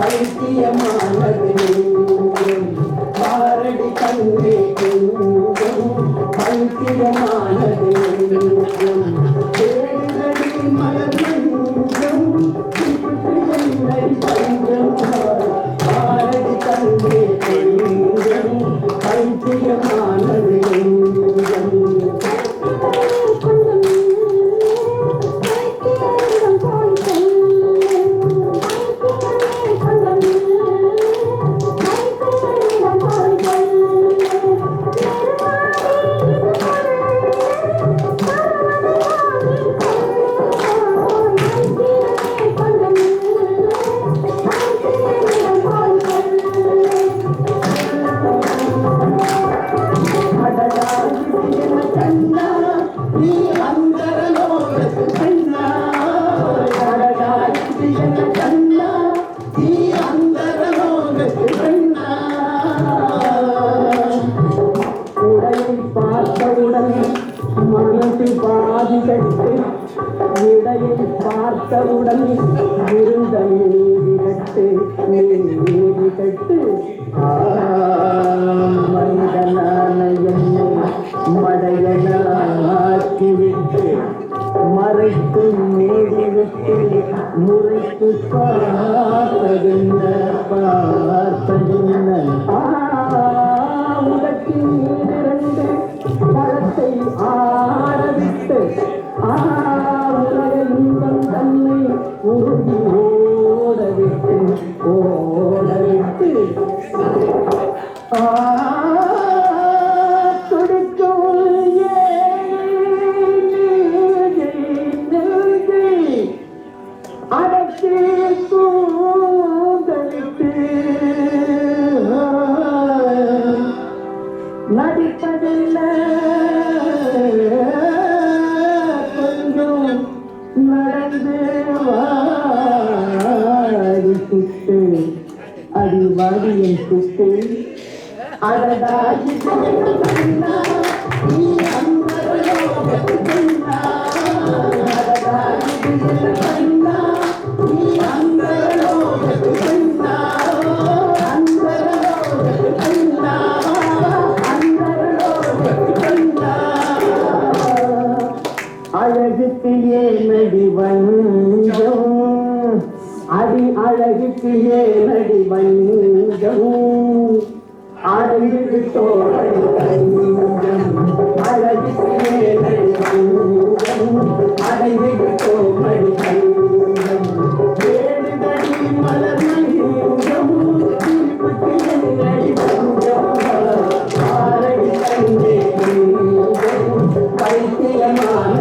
பைத்தியமானது பாரடி கண்ணே பைத்தியமானது தேடுதடி மலர் மஞ்சம் பஞ்சம் பாரடி கண்ணே பைத்தியமானது இடையை பார்த்தவுடன் இருந்த நீதிகட்டு நீதிகட்டு மனிதனான என்னை மடையனாக்கிவிட்டு மறைத்து மூடிவிட்டு முறைத்து பார்த்ததுன்ன உலகின் மீதிரண்டு பழத்தை ஆரவிட்டு உலக இன்பம் தன்னை உருகி ஓடவிட்டு அடக்கி கூந்தலிட்டு நடிப்பதில்லை கொஞ்சம் நடந்து வாடி சுட்டு அடிவாடி என் சுட்டு அடதாகி அழகுக்கு ஏனடி வஞ்சம் அடி அழகுக்கு ஏனடி வஞ்சம் அழகு தோழி தஞ்சம் அழகுக்கு ஏனடி வஞ்சம் அழகு தோழி தஞ்சம் ஏடுதடி மலர் மஞ்சம் திருப்பதி என்னடி வஞ்சம் ஆரடி தஞ்சே பைத்தியமான